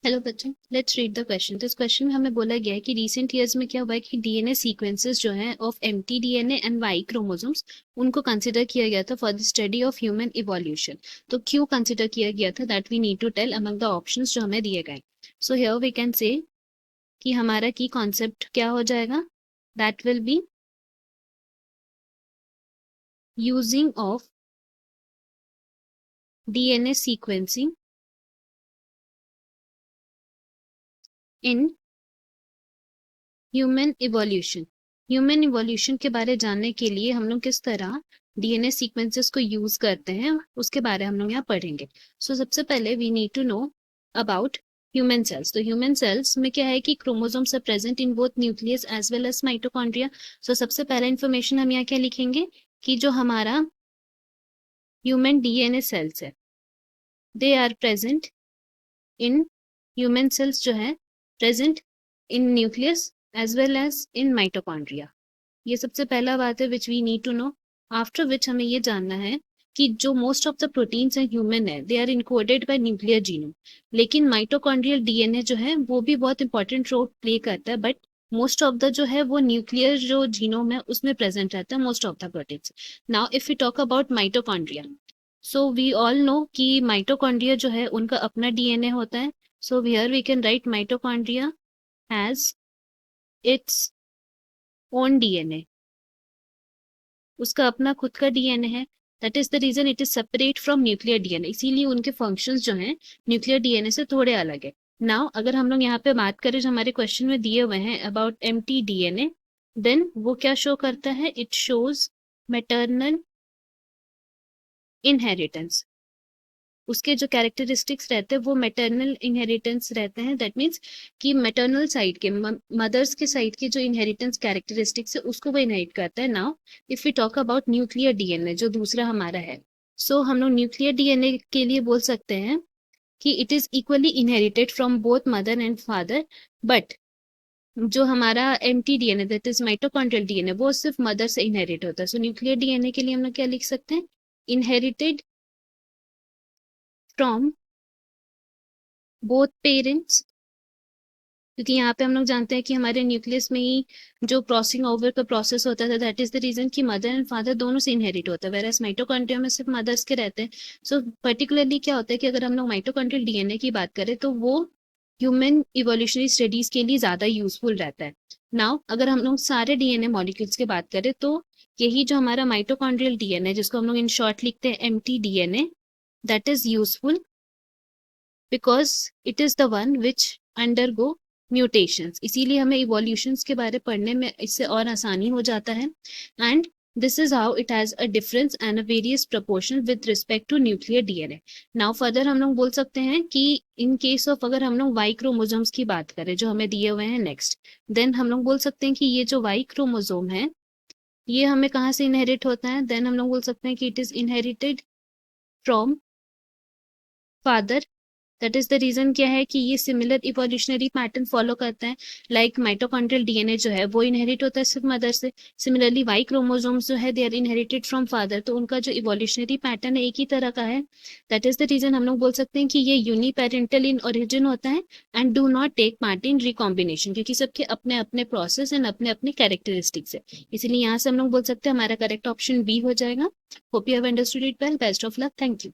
Hello बच्चों, let's read the question. तो इस क्वेश्चन में हमें बोला गया है कि रिसेंट ईयर्स में क्या हुआ है कि डीएनए सीक्वेंसेस जो हैं of MT DNA and Y chromosomes उनको कंसिडर किया गया था for the study of human evolution. तो क्यों कंसिडर किया गया था, that we need to tell among the options जो हमें दिए गए। सो हियर वी कैन से कि हमारा की कॉन्सेप्ट क्या हो जाएगा, that will be using of DNA sequencing in human evolution. Human evolution के बारे जानने के लिए हम लोग किस तरह डीएनए सीक्वेंसेस को यूज करते हैं उसके बारे हम लोग यहाँ पढ़ेंगे। सबसे पहले we need to know about human cells. तो ह्यूमन सेल्स में क्या है कि chromosomes are present in both nucleus as well as mitochondria. सबसे पहला इंफॉर्मेशन हम यहाँ क्या लिखेंगे कि जो हमारा ह्यूमन डीएनए सेल्स है they are present in human cells जो है present in nucleus as well as in mitochondria. ये सबसे पहला बात है which we need to know. After which हमें ये जानना है कि जो मोस्ट ऑफ द प्रोटीन्स हैं ह्यूमन है they are encoded by nuclear genome, लेकिन माइटोकॉन्ड्रियल डीएनए जो है वो भी बहुत इंपॉर्टेंट रोल प्ले करता है, बट मोस्ट ऑफ द जो है वो न्यूक्लियर जो जीनोम है उसमें प्रेजेंट रहता है most of the proteins. Now if you talk about mitochondria, so we all know कि माइटोकॉन्ड्रिया जो है उनका अपना डीएनए होता है। So here we can write mitochondria has its own DNA, उसका अपना खुद का डीएनए है। That is the reason it is separate from nuclear DNA, इसीलिए उनके फंक्शंस जो हैं न्यूक्लियर डीएनए से थोड़े अलग है। नाउ अगर हम लोग यहाँ पे बात करें जो हमारे क्वेश्चन में दिए हुए हैं अबाउट एम्प्टी डीएनए, देन वो क्या शो करता है, इट शोज मैटरनल इनहेरिटेंस। उसके जो कैरेक्टरिस्टिक्स रहते हैं वो मैटरनल इनहेरिटेंस रहते हैं। दैट मीन्स कि मैटरनल साइड के मदर्स के साइड के जो इनहेरिटेंस कैरेक्टरिस्टिक्स है उसको वो इनहेरिट करता है। Now if we talk about nuclear DNA जो दूसरा हमारा है, हम लोग न्यूक्लियर डीएनए के लिए बोल सकते हैं कि it is equally inherited from both mother and father, but जो हमारा empty DNA that is mitochondrial DNA वो सिर्फ मदर से इनहेरिट होता है। न्यूक्लियर डीएनए के लिए हम लोग क्या लिख सकते हैं, इनहेरिटेड फ्रॉम बोथ पेरेंट्स, क्योंकि यहाँ पे हम लोग जानते हैं कि हमारे न्यूक्लियस में ही जो क्रॉसिंग ओवर का प्रोसेस होता था दैट इज द रीजन कि मदर एंड फादर दोनों से इनहेरिट होता है, वेरएस माइटोकॉन्ड्रिया में सिर्फ मदर्स के रहते हैं। पर्टिकुलरली क्या होता है कि अगर हम लोग माइटोकॉन्ड्रियल डीएनए की बात करें तो वो ह्यूमन इवोल्यूशनरी स्टडीज के लिए ज्यादा यूजफुल रहता है। नाउ अगर हम लोग सारे डीएनए मॉलिक्यूल्स की बात करें तो यही जो हमारा माइटोकॉन्ड्रियल डीएनए जिसको हम लोग इन शॉर्ट लिखते हैं empty DNA, that is useful because it is the one which undergo mutations. इसीलिए हमें इवोल्यूशंस के बारे पढ़ने में इससे और आसानी हो जाता है। And this is how it has a difference and a various proportion with respect to nuclear DNA. Now further हम लोग बोल सकते हैं कि इन केस ऑफ अगर हम लोग वाई क्रोमोजोम्स की बात करें जो हमें दिए हुए हैं नेक्स्ट, देन हम लोग बोल सकते हैं कि ये जो वाई क्रोमोजोम है ये हमें कहाँ से इनहेरिट होता है, देन हम लोग बोल सकते हैं कि it is inherited from father. That is the reason क्या है कि ये सिमिलर इवोल्यूशनरी पैटर्न फॉलो करता है। लाइक माइटोकॉन्ड्रियल डीएनए जो है वो इनहेरिट होता है सिर्फ मदर से, सिमिलरली वाई क्रोमोसोम्स जो है they are inherited from father, तो उनका जो इवोल्यूशनरी पैटर्न है एक ही तरह का है। दैट इज द रीजन हम लोग बोल सकते हैं कि ये यूनिपेरेंटल इन ओरिजिन होता है and do not take part in recombination, क्योंकि सबके अपने अपने प्रोसेस एंड अपने अपने कैरेक्टरिस्टिक्स है। इसीलिए यहाँ से हम लोग बोल सकते हैं हमारा करेक्ट ऑप्शन बी हो जाएगा। Hope you have understood it well, best of luck, thank you.